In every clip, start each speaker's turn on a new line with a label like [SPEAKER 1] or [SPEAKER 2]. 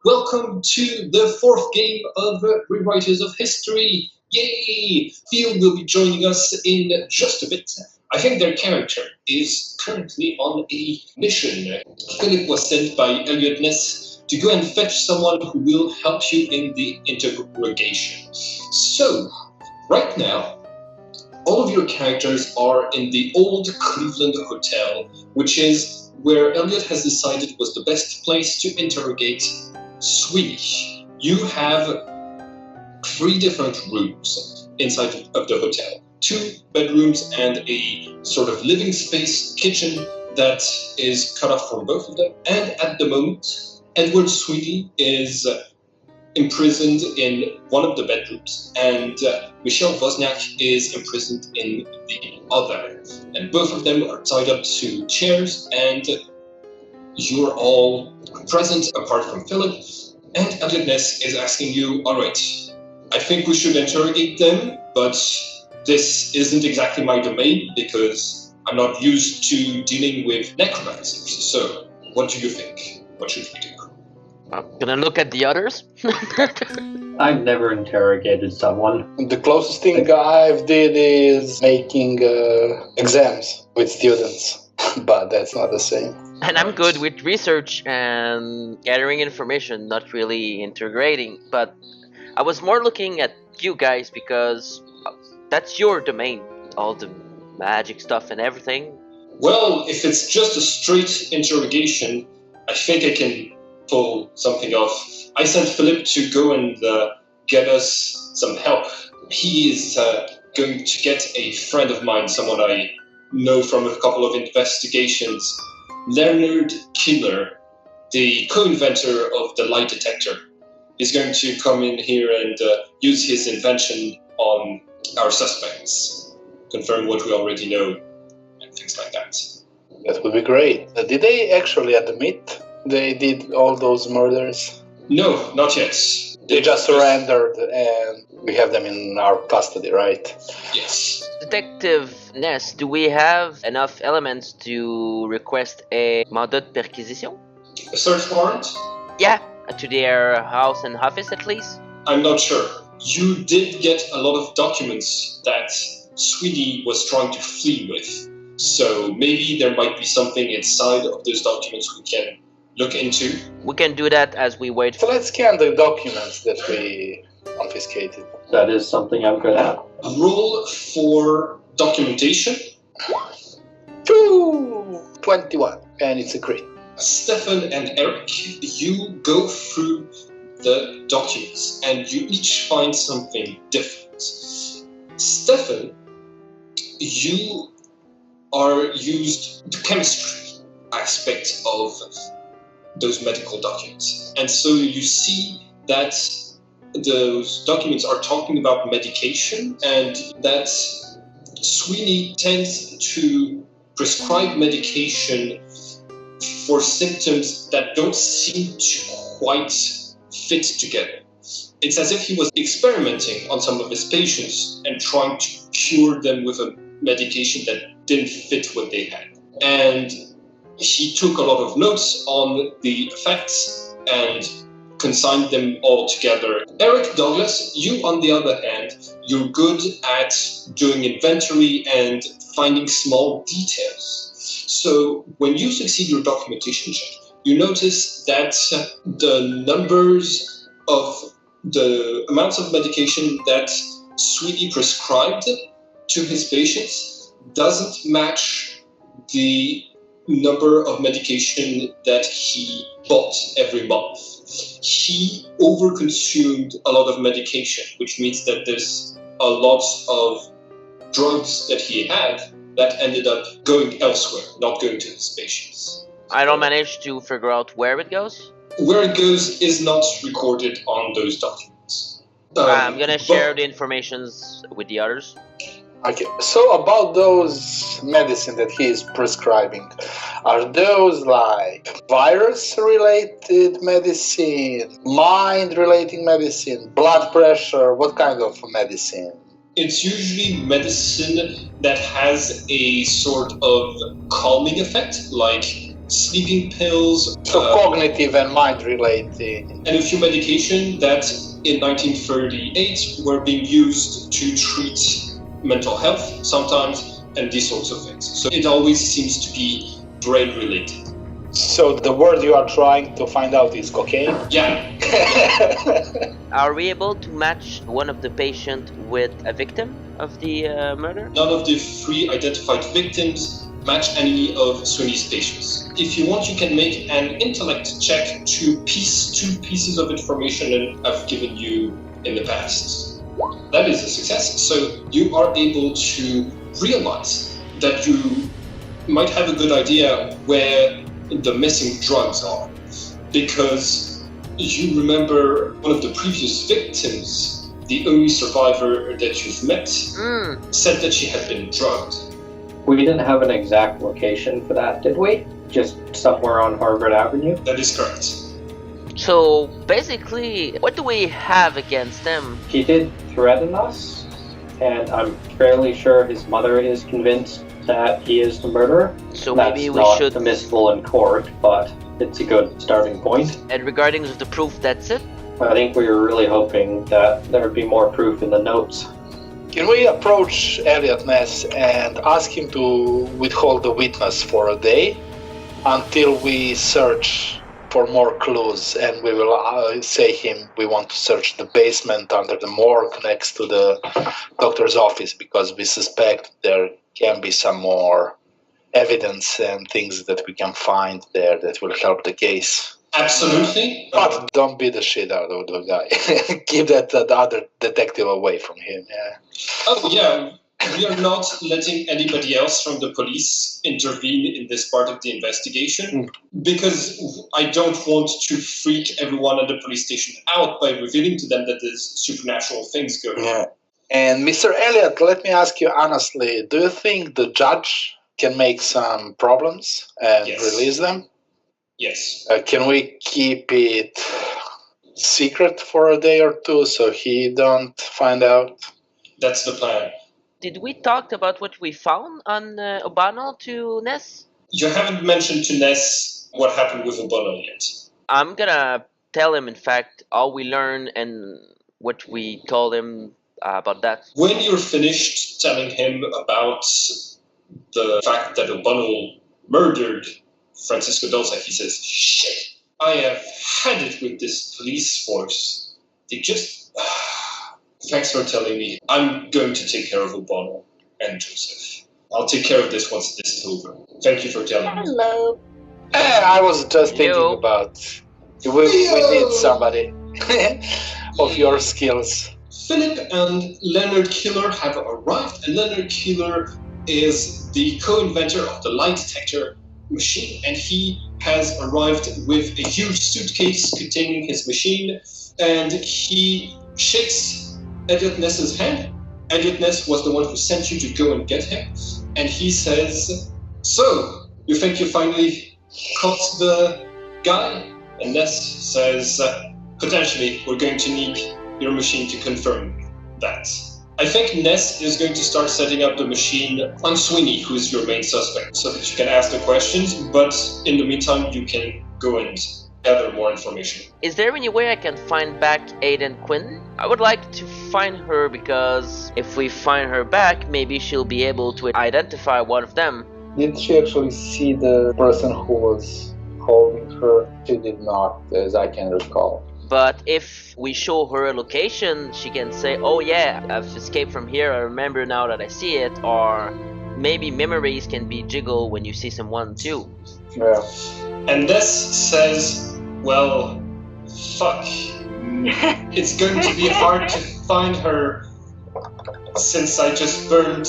[SPEAKER 1] Welcome to the fourth game of Rewriters of History. Yay! Field will be joining us in just a bit. I think their character is currently on a mission. Philip was sent by Elliot Ness to go and fetch someone who will help you in the interrogation. So, right now, all of your characters are in the old Cleveland Hotel, which is where Elliot has decided was the best place to interrogate Swedish. You have 3 different rooms inside of the hotel. 2 bedrooms and a sort of living space kitchen that is cut off from both of them. And at the moment, Edward Sweeney is imprisoned in one of the bedrooms, and Michelle Wozniak is imprisoned in the other. And both of them are tied up to chairs, and you're all present apart from Philip. And Elliot Ness is asking you, all right, I think we should interrogate them, but this isn't exactly my domain because I'm not used to dealing with necromancers. So, what do you think? What should we do?
[SPEAKER 2] I'm gonna look at the others.
[SPEAKER 3] I've never interrogated someone.
[SPEAKER 4] The closest thing I've did is making exams with students, but that's not the same.
[SPEAKER 2] And I'm good with research and gathering information, not really integrating. But I was more looking at you guys because that's your domain, all the magic stuff and everything.
[SPEAKER 1] Well, if it's just a straight interrogation, I think I can pull something off. I sent Philip to go and get us some help. He is going to get a friend of mine, someone I know from a couple of investigations, Leonard Killer, the co-inventor of the lie detector, is going to come in here and use his invention on our suspects, confirm what we already know, and things like that.
[SPEAKER 4] That would be great. Did they actually admit they did all those murders?
[SPEAKER 1] No, not yet.
[SPEAKER 4] They just surrendered and we have them in our custody, right?
[SPEAKER 1] Yes.
[SPEAKER 2] Detective Ness, do we have enough elements to request a mandat de perquisition?
[SPEAKER 1] A search warrant?
[SPEAKER 2] Yeah, to their house and office at least.
[SPEAKER 1] I'm not sure. You did get a lot of documents that Sweeney was trying to flee with. So maybe there might be something inside of those documents we can look into.
[SPEAKER 2] We can do that as we wait.
[SPEAKER 4] So let's scan the documents that we confiscated.
[SPEAKER 3] That is something I'm good at.
[SPEAKER 1] Roll for documentation.
[SPEAKER 4] 21, and it's a crit.
[SPEAKER 1] Stefan and Eric, you go through the documents and you each find something different. Stefan, you are used the chemistry aspect of those medical documents. And so you see that those documents are talking about medication and that Sweeney tends to prescribe medication for symptoms that don't seem to quite fit together. It's as if he was experimenting on some of his patients and trying to cure them with a medication that didn't fit what they had. And he took a lot of notes on the effects and consigned them all together. Eric Douglas, you on the other hand, you're good at doing inventory and finding small details. So when you succeed your documentation check, you notice that the numbers of the amounts of medication that Sweeney prescribed to his patients doesn't match the number of medication that he bought every month. He overconsumed a lot of medication, which means that there's a lot of drugs that he had that ended up going elsewhere, not going to his patients.
[SPEAKER 2] I don't manage to figure out where it goes.
[SPEAKER 1] Where it goes is not recorded on those documents.
[SPEAKER 2] I'm gonna share the informations with the others.
[SPEAKER 4] Okay, so about those medicine that he is prescribing, are those like virus-related medicine, mind-related medicine, blood pressure, what kind of medicine?
[SPEAKER 1] It's usually medicine that has a sort of calming effect, like sleeping pills,
[SPEAKER 4] So cognitive and mind related.
[SPEAKER 1] and a few medication that in 1938 were being used to treat mental health sometimes and these sorts of things. So it always seems to be brain related.
[SPEAKER 4] So the word you are trying to find out is cocaine?
[SPEAKER 1] Yeah,
[SPEAKER 2] Are we able to match one of the patient with a victim of the murder?
[SPEAKER 1] none of the three identified victims match any of Sweeney's patients. If you want, you can make an intellect check to piece two pieces of information I've given you in the past. That is a success. So you are able to realize that you might have a good idea where the missing drugs are, because you remember one of the previous victims, the only survivor that you've met, said that she had been drugged.
[SPEAKER 3] We didn't have an exact location for that, did we? Just somewhere on Harvard Avenue?
[SPEAKER 1] That is correct.
[SPEAKER 2] So basically, what do we have against him?
[SPEAKER 3] He did threaten us, and I'm fairly sure his mother is convinced that he is the murderer.
[SPEAKER 2] So
[SPEAKER 3] That's
[SPEAKER 2] maybe we
[SPEAKER 3] not
[SPEAKER 2] should.
[SPEAKER 3] admissible in court, but it's a good starting point.
[SPEAKER 2] And regarding the proof, that's it.
[SPEAKER 3] I think we were really hoping that there would be more proof in the notes.
[SPEAKER 4] Can we approach Elliot Ness and ask him to withhold the witness for a day until we search for more clues, and we will say him we want to search the basement under the morgue next to the doctor's office, because we suspect there can be some more evidence and things that we can find there that will help the case.
[SPEAKER 1] Absolutely.
[SPEAKER 4] But don't beat the shit out of the guy. Keep that other detective away from him. Yeah.
[SPEAKER 1] Oh, yeah. We are not letting anybody else from the police intervene in this part of the investigation because I don't want to freak everyone at the police station out by revealing to them that there's supernatural things going on.
[SPEAKER 4] Yeah. And Mr. Elliot, let me ask you honestly, do you think the judge can make some problems and
[SPEAKER 1] Yes.
[SPEAKER 4] release them?
[SPEAKER 1] Yes.
[SPEAKER 4] Can we keep it secret for a day or two so he don't find out?
[SPEAKER 1] That's the plan.
[SPEAKER 2] Did we talk about what we found on O'Bonnell to Ness?
[SPEAKER 1] You haven't mentioned to Ness what happened with O'Bonnell yet.
[SPEAKER 2] I'm gonna tell him, in fact, all we learned and what we told him about that.
[SPEAKER 1] When you're finished telling him about the fact that O'Bonnell murdered Francisco Dolce, he says, "Shit, I have had it with this police force. They just..." Thanks for telling me. I'm going to take care of O'Bonnell and Joseph. I'll take care of this once this is over. Thank you for telling me.
[SPEAKER 5] Hello.
[SPEAKER 4] I was just thinking
[SPEAKER 2] Yo.
[SPEAKER 4] about we need somebody of your skills.
[SPEAKER 1] Philip and Leonard Keeler have arrived, and Leonard Keeler is the co-inventor of the lie detector machine, and he has arrived with a huge suitcase containing his machine, and he shakes Elliot Ness's hand. Elliot Ness was the one who sent you to go and get him, and he says, "So, you think you finally caught the guy?" And Ness says, "Potentially, we're going to need your machine to confirm that." I think Ness is going to start setting up the machine on Sweeney, who is your main suspect, so that you can ask the questions, but in the meantime, you can go and gather more information.
[SPEAKER 2] Is there any way I can find back Aiden Quinn? I would like to find her because if we find her back, maybe she'll be able to identify one of them.
[SPEAKER 6] Did she actually see the person who was holding her? She did not, as I can recall.
[SPEAKER 2] But if we show her a location, she can say, "Oh yeah, I've escaped from here, I remember now that I see it," or maybe memories can be jiggled when you see someone too.
[SPEAKER 6] Yeah.
[SPEAKER 1] And Ness says, "Well, fuck. It's going to be hard to find her since I just burned..."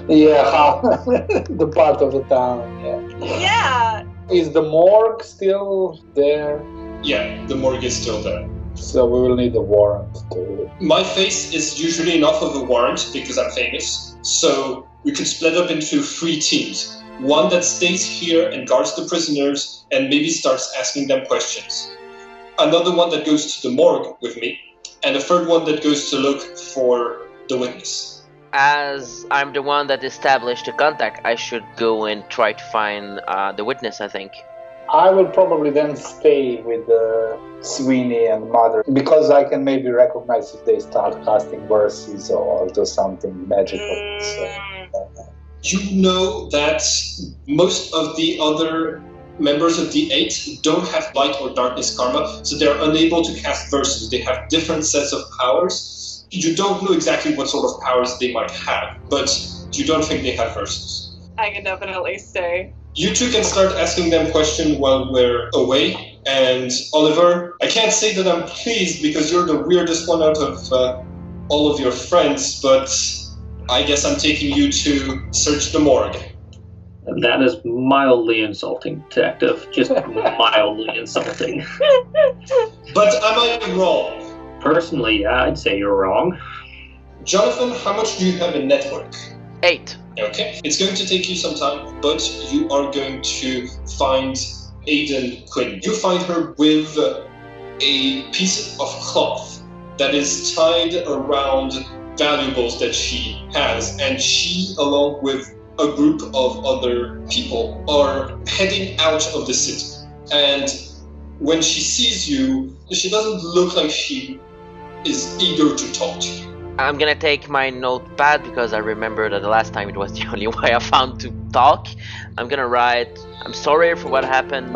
[SPEAKER 6] Yeah, the part of the town, yeah.
[SPEAKER 5] Yeah.
[SPEAKER 6] Is the morgue still there?
[SPEAKER 1] Yeah, the morgue is still there.
[SPEAKER 6] So we will need a warrant to...
[SPEAKER 1] My face is usually enough of a warrant because I'm famous, so we could split up into 3 teams. One that stays here and guards the prisoners and maybe starts asking them questions. Another one that goes to the morgue with me, and a third one that goes to look for the witness.
[SPEAKER 2] As I'm the one that established the contact, I should go and try to find the witness, I think.
[SPEAKER 6] I will probably then stay with Sweeney and Mother, because I can maybe recognize if they start casting verses or do something magical. So,
[SPEAKER 1] You know that most of the other members of the Eight don't have light or darkness karma, so they're unable to cast verses. They have different sets of powers. You don't know exactly what sort of powers they might have, but you don't think they have verses.
[SPEAKER 5] I can definitely stay.
[SPEAKER 1] You two can start asking them questions while we're away. And Oliver, I can't say that I'm pleased because you're the weirdest one out of all of your friends, but I guess I'm taking you to search the morgue.
[SPEAKER 3] That is mildly insulting, Detective. Just mildly insulting.
[SPEAKER 1] But am I wrong?
[SPEAKER 3] Personally, yeah, I'd say you're wrong.
[SPEAKER 1] Jonathan, how much do you have in network?
[SPEAKER 2] 8.
[SPEAKER 1] Okay, it's going to take you some time, but you are going to find Aiden Quinn. You find her with a piece of cloth that is tied around valuables that she has, and she, along with a group of other people, are heading out of the city. And when she sees you, she doesn't look like she is eager to talk to you.
[SPEAKER 2] I'm gonna take my notepad because I remember that the last time it was the only way I found to talk. I'm gonna write, I'm sorry for what happened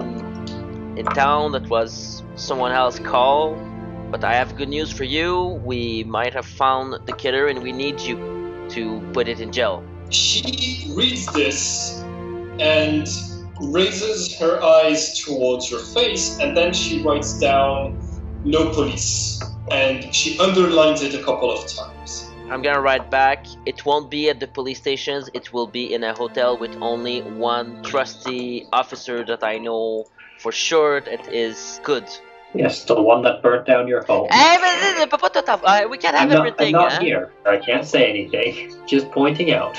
[SPEAKER 2] in town. That was someone else's call. But I have good news for you. We might have found the killer and we need you to put it in jail.
[SPEAKER 1] She reads this and raises her eyes towards your face, and then she writes down, "No police." And she underlines it a couple of times.
[SPEAKER 2] I'm gonna write back, it won't be at the police stations, it will be in a hotel with only one trusty officer that I know for sure that is good.
[SPEAKER 3] Yes, the one that burnt down your home.
[SPEAKER 2] We can't have everything.
[SPEAKER 3] I'm not here. I can't say anything. Just pointing out.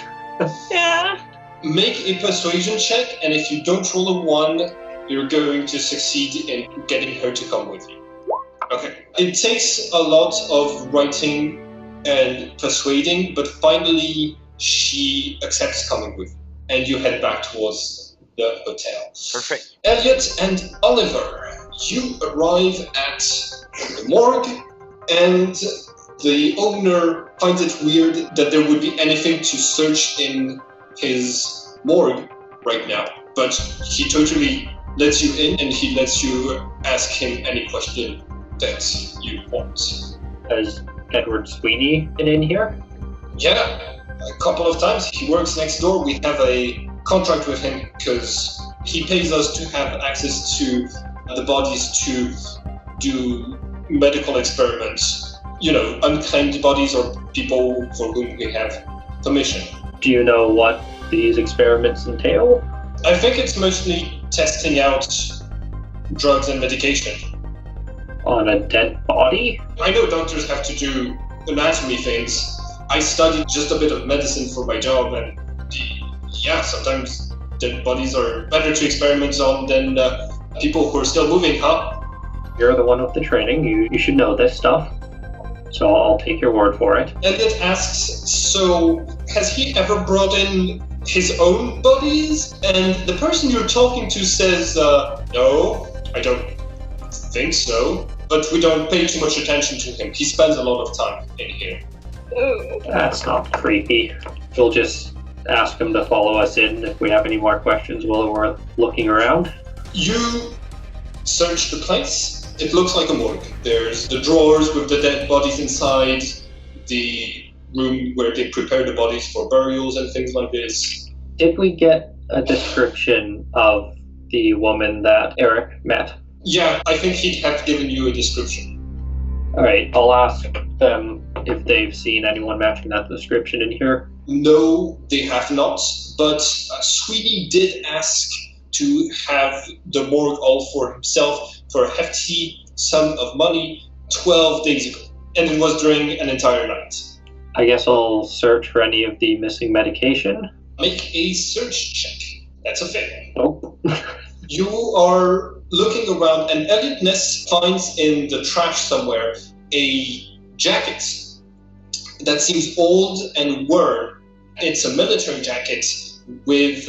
[SPEAKER 5] Yeah.
[SPEAKER 1] Make a persuasion check, and if you don't roll a 1, you're going to succeed in getting her to come with you. Okay. It takes a lot of writing and persuading, but finally she accepts coming with you, and you head back towards the hotel.
[SPEAKER 2] Perfect.
[SPEAKER 1] Elliot and Oliver, you arrive at the morgue, and the owner finds it weird that there would be anything to search in his morgue right now, but he totally lets you in, and he lets you ask him any question that you want.
[SPEAKER 3] Has Edward Sweeney been in here?
[SPEAKER 1] Yeah, a couple of times. He works next door. We have a contract with him because he pays us to have access to the bodies to do medical experiments. You know, unclaimed bodies or people for whom we have permission.
[SPEAKER 3] Do you know what these experiments entail?
[SPEAKER 1] I think it's mostly testing out drugs and medication.
[SPEAKER 3] On a dead body?
[SPEAKER 1] I know doctors have to do anatomy things. I studied just a bit of medicine for my job, and sometimes dead bodies are better to experiment on than people who are still moving, huh?
[SPEAKER 3] You're the one with the training. You should know this stuff. So I'll take your word for it.
[SPEAKER 1] Elliot asks, so has he ever brought in his own bodies? And the person you're talking to says, no, I don't think so. But we don't pay too much attention to him. He spends a lot of time in here.
[SPEAKER 5] Ooh.
[SPEAKER 3] That's not creepy. We'll just ask him to follow us in if we have any more questions while we're looking around.
[SPEAKER 1] You search the place. It looks like a morgue. There's the drawers with the dead bodies inside, the room where they prepare the bodies for burials and things like this.
[SPEAKER 3] Did we get a description of the woman that Eric met?
[SPEAKER 1] Yeah, I think he'd have given you a description.
[SPEAKER 3] Alright, I'll ask them if they've seen anyone matching that description in here.
[SPEAKER 1] No, they have not, but Sweeney did ask to have the morgue all for himself for a hefty sum of money 12 days ago, and it was during an entire night.
[SPEAKER 3] I guess I'll search for any of the missing medication.
[SPEAKER 1] Make a search check. That's a fail.
[SPEAKER 3] Nope.
[SPEAKER 1] You are looking around, and Elliot Ness finds in the trash somewhere a jacket that seems old and worn. It's a military jacket with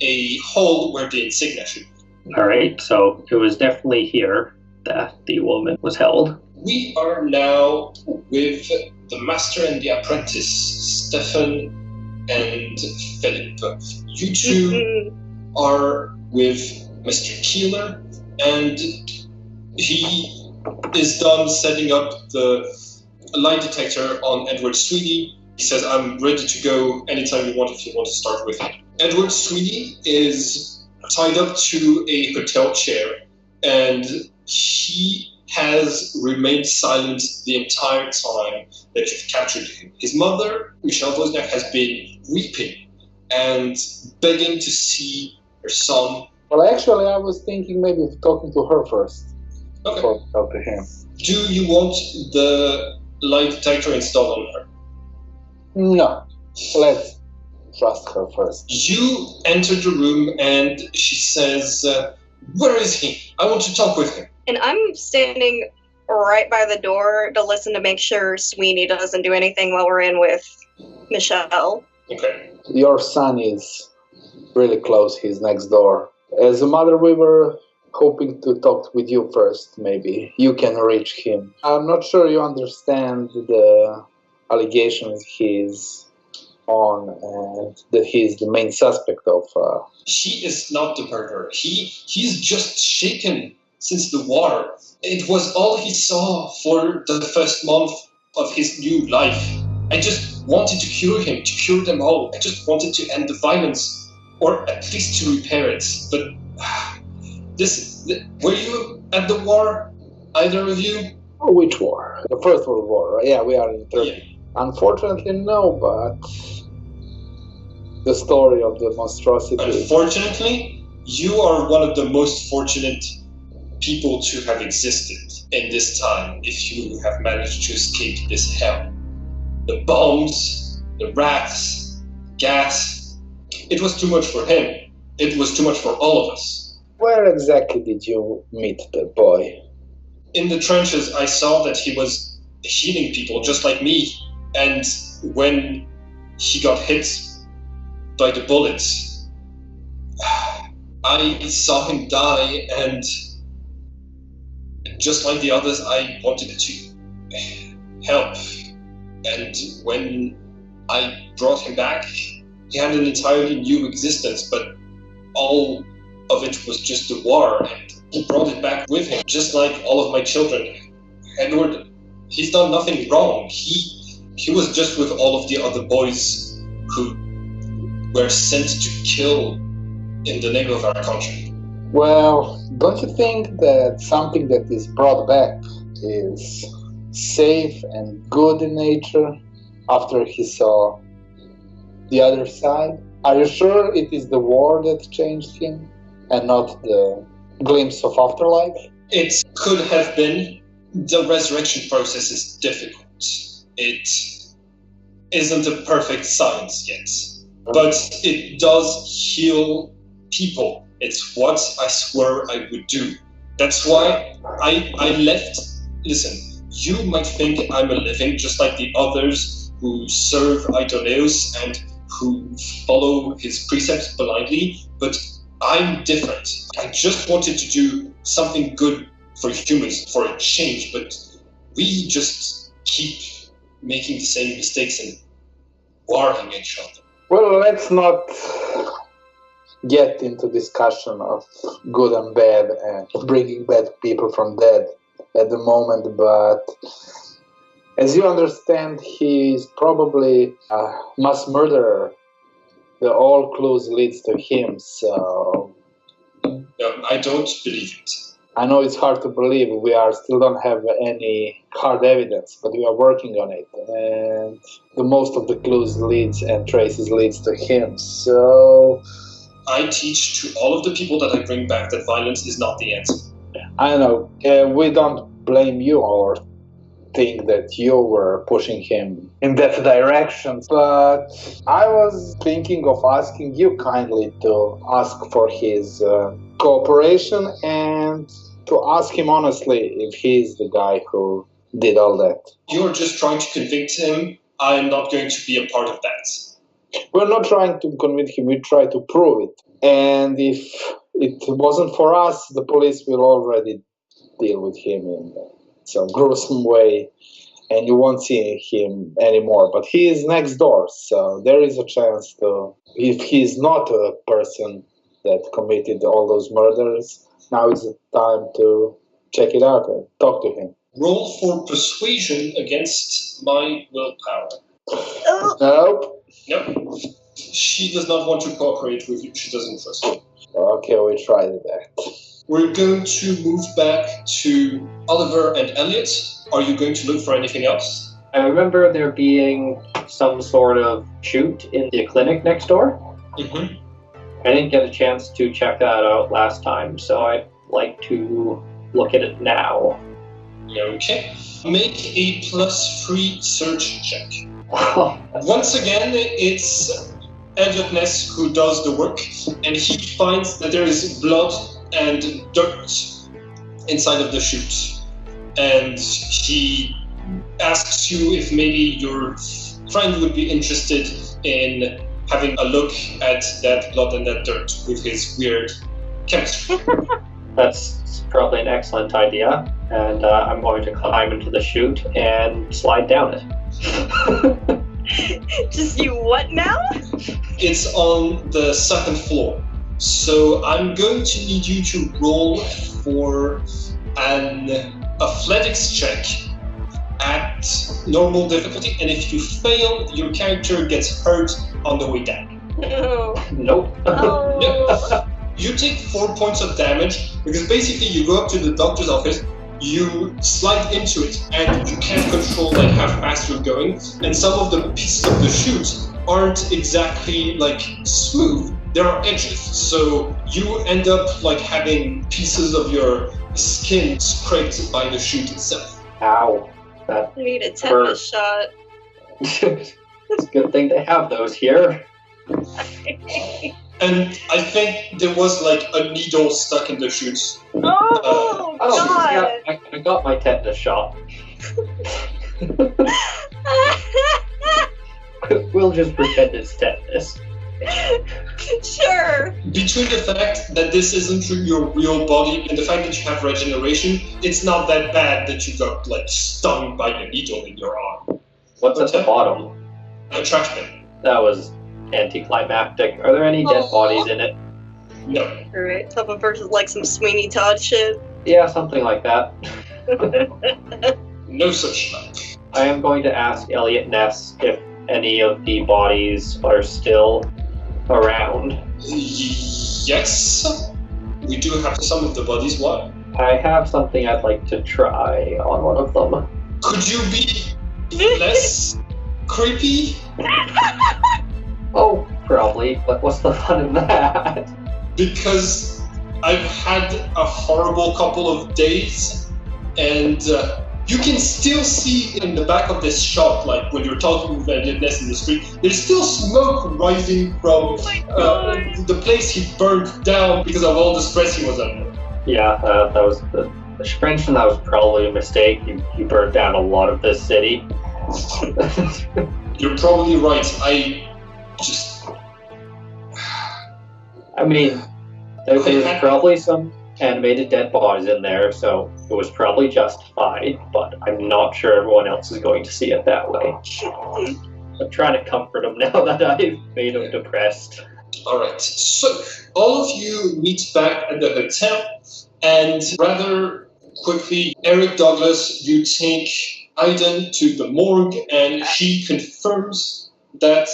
[SPEAKER 1] a hole where the insignia should be.
[SPEAKER 3] Alright, so it was definitely here that the woman was held.
[SPEAKER 1] We are now with the master and the apprentice, Stefan and Philip. You two are with Mr. Keeler, and he is done setting up the lie detector on Edward Sweeney. He says, I'm ready to go anytime you want if you want to start with him. Edward Sweeney is tied up to a hotel chair, and he has remained silent the entire time that you've captured him. His mother, Michelle Wozniak, has been weeping and begging to see her son.
[SPEAKER 6] Well, actually, I was thinking maybe of talking to her first.
[SPEAKER 1] Okay.
[SPEAKER 6] Before talk to him.
[SPEAKER 1] Do you want the lie detector installed on her?
[SPEAKER 6] No. Let's trust her first.
[SPEAKER 1] You enter the room and she says, where is he? I want to talk with him.
[SPEAKER 5] And I'm standing right by the door to listen to make sure Sweeney doesn't do anything while we're in with Michelle.
[SPEAKER 1] Okay.
[SPEAKER 6] Your son is really close. He's next door. As a mother, we were hoping to talk with you first, maybe. You can reach him. I'm not sure you understand the allegations he's on and that he's the main suspect of.
[SPEAKER 1] He is not the murderer. He's just shaken since the war. It was all he saw for the first month of his new life. I just wanted to cure him, to cure them all. I just wanted to end the violence, or at least to repair it. But were you at the war, either of you?
[SPEAKER 6] Oh, which war? The First World War, right? Yeah, we are in Turkey.
[SPEAKER 1] Yeah.
[SPEAKER 6] Unfortunately, no, but the story of the monstrosity.
[SPEAKER 1] Unfortunately, you are one of the most fortunate people to have existed in this time if you have managed to escape this hell. The bombs, the rats, gas, it was too much for him. It was too much for all of us.
[SPEAKER 6] Where exactly did you meet the boy?
[SPEAKER 1] In the trenches, I saw that he was healing people just like me. And when he got hit by the bullets, I saw him die, and just like the others, I wanted to help. And when I brought him back, he had an entirely new existence, but all of it was just the war, and he brought it back with him, just like all of my children. Edward, he's done nothing wrong. He was just with all of the other boys who were sent to kill in the name of our country.
[SPEAKER 6] Well, don't you think that something that is brought back is safe and good in nature after he saw the other side? Are you sure it is the war that changed him and not the glimpse of afterlife?
[SPEAKER 1] It could have been. The resurrection process is difficult. It isn't a perfect science yet, but it does heal people. It's what I swore I would do. That's why I left. Listen, you might think I'm a living just like the others who serve Idoneus and who follow his precepts blindly, but I'm different. I just wanted to do something good for humans, for a change, but we just keep making the same mistakes and warring each other.
[SPEAKER 6] Well, let's not get into discussion of good and bad and bringing bad people from dead at the moment, but as you understand, he's probably a mass murderer. All clues leads to him, so...
[SPEAKER 1] No, I don't believe it.
[SPEAKER 6] I know it's hard to believe. We still don't have any hard evidence, but we are working on it. And the most of the clues leads and traces leads to him. So
[SPEAKER 1] I teach to all of the people that I bring back that violence is not the answer.
[SPEAKER 6] I know we don't blame you or think that you were pushing him in that direction, but I was thinking of asking you kindly to ask for his cooperation and to ask him honestly if he's the guy who did all that.
[SPEAKER 1] You're just trying to convict him I'm not going to be a part of that.
[SPEAKER 6] We're not trying to convince him, we try to prove it. And if it wasn't for us, the police will already deal with him in some gruesome way, and you won't see him anymore. But he is next door, so there is a chance to, if he's not a person that committed all those murders, now is the time to check it out and talk to him.
[SPEAKER 1] Roll for persuasion against my willpower.
[SPEAKER 6] Nope.
[SPEAKER 1] Nope. She does not want to cooperate with you. She doesn't trust you.
[SPEAKER 6] Okay, we tried that.
[SPEAKER 1] We're going to move back to Oliver and Elliot. Are you going to look for anything else?
[SPEAKER 3] I remember there being some sort of shoot in the clinic next door.
[SPEAKER 1] Mm-hmm.
[SPEAKER 3] I didn't get a chance to check that out last time, so I'd like to look at it now.
[SPEAKER 1] Okay. Make a +3 search check.
[SPEAKER 3] Wow.
[SPEAKER 1] Once again, it's Elliot Ness who does the work, and he finds that there is blood and dirt inside of the chute. And he asks you if maybe your friend would be interested in having a look at that blood and that dirt with his weird chemistry.
[SPEAKER 3] That's probably an excellent idea, and I'm going to climb into the chute and slide down it.
[SPEAKER 5] Just you what now?
[SPEAKER 1] It's on the second floor. So I'm going to need you to roll for an athletics check at normal difficulty, and if you fail, your character gets hurt on the way down.
[SPEAKER 5] No.
[SPEAKER 3] Nope.
[SPEAKER 5] Oh.
[SPEAKER 1] You take 4 points of damage because basically you go up to the doctor's office, you slide into it, and you can't control like how fast you're going, and some of the pieces of the chute aren't exactly like smooth. There are edges, so you end up like having pieces of your skin scraped by the chute itself.
[SPEAKER 3] Ow. That
[SPEAKER 5] I need a tetanus shot.
[SPEAKER 3] it's a good thing to have those here.
[SPEAKER 1] And I think there was like a needle stuck in the chute.
[SPEAKER 5] Oh, God.
[SPEAKER 3] Yeah, I got my tetanus shot. We'll just pretend it's tetanus.
[SPEAKER 5] Sure.
[SPEAKER 1] Between the fact that this isn't your real body and the fact that you have regeneration, it's not that bad that you got like stung by a needle in your arm.
[SPEAKER 3] What's at the bottom?
[SPEAKER 1] A trash bin.
[SPEAKER 3] That was anticlimactic. Are there any dead
[SPEAKER 5] Aw.
[SPEAKER 3] bodies in it?
[SPEAKER 1] No.
[SPEAKER 5] Alright, top of versus like some Sweeney Todd shit.
[SPEAKER 3] Yeah, something like that.
[SPEAKER 1] No such luck.
[SPEAKER 3] I am going to ask Elliot Ness if any of the bodies are still around.
[SPEAKER 1] Yes. We do have some of the bodies. Why?
[SPEAKER 3] I have something I'd like to try on one of them.
[SPEAKER 1] Could you be less creepy?
[SPEAKER 3] Oh, probably, but what's the fun in that?
[SPEAKER 1] Because I've had a horrible couple of days, and you can still see in the back of this shop, like when you're talking with Elliot Ness in the street, there's still smoke rising from the place he burned down because of all the stress he was under.
[SPEAKER 3] Yeah, that was the suspension. That was probably a mistake. You burned down a lot of this city.
[SPEAKER 1] You're probably right.
[SPEAKER 3] I mean, there's probably some animated dead bodies in there, so it was probably justified, but I'm not sure everyone else is going to see it that way. I'm trying to comfort them now that I've made them depressed.
[SPEAKER 1] Alright, so all of you meet back at the hotel, and rather quickly, Eric Douglas, you take Aiden to the morgue, and she confirms that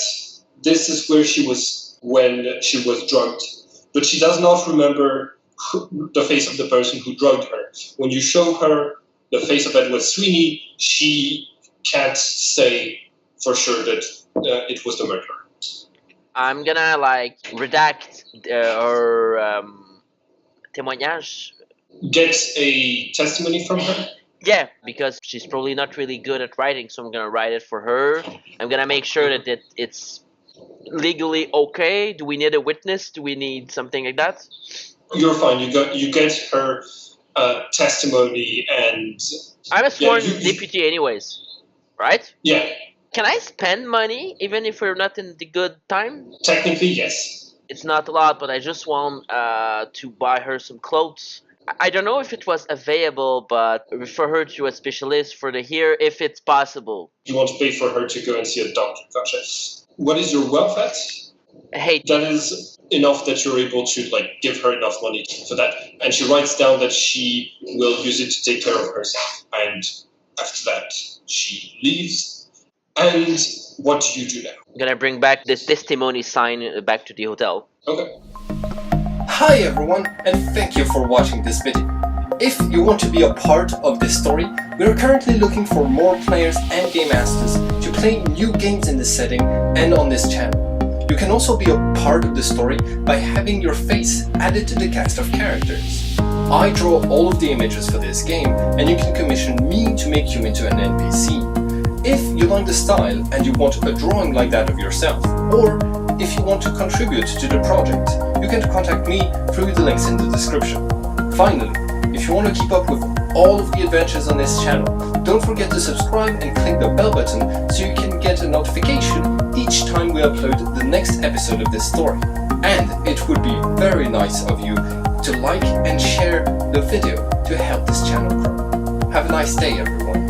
[SPEAKER 1] this is where she was when she was drugged. But she does not remember the face of the person who drugged her. When you show her the face of Edward Sweeney, she can't say for sure that it was the murderer.
[SPEAKER 2] I'm gonna like redact her témoignage.
[SPEAKER 1] Get a testimony from her?
[SPEAKER 2] Yeah, because she's probably not really good at writing, so I'm gonna write it for her. I'm gonna make sure that it's legally okay. Do we need a witness? Do we need something like that?
[SPEAKER 1] You're fine. You get her testimony, and
[SPEAKER 2] I'm a sworn deputy anyways, right?
[SPEAKER 1] yeah,
[SPEAKER 2] Can I spend money even if we're not in the good time?
[SPEAKER 1] Technically, yes.
[SPEAKER 2] It's not a lot, but I just want to buy her some clothes. I don't know if it was available, but refer her to a specialist for the hair if it's possible.
[SPEAKER 1] You want to pay for her to go and see a doctor. Gotcha. What is your wealth at?
[SPEAKER 2] Hey,
[SPEAKER 1] That is enough that you're able to give her enough money for that. And she writes down that she will use it to take care of herself. And after that, she leaves. And what do you do now?
[SPEAKER 2] I'm gonna bring back this testimony sign back to the hotel.
[SPEAKER 1] Okay.
[SPEAKER 7] Hi everyone, and thank you for watching this video. If you want to be a part of this story, we are currently looking for more players and game masters to play new games in this setting and on this channel. You can also be a part of the story by having your face added to the cast of characters. I draw all of the images for this game, and you can commission me to make you into an NPC. If you like the style and you want a drawing like that of yourself, or if you want to contribute to the project, you can contact me through the links in the description. Finally, if you want to keep up with all of the adventures on this channel, don't forget to subscribe and click the bell button so you can get a notification each time we upload the next episode of this story. And it would be very nice of you to like and share the video to help this channel grow. Have a nice day, everyone.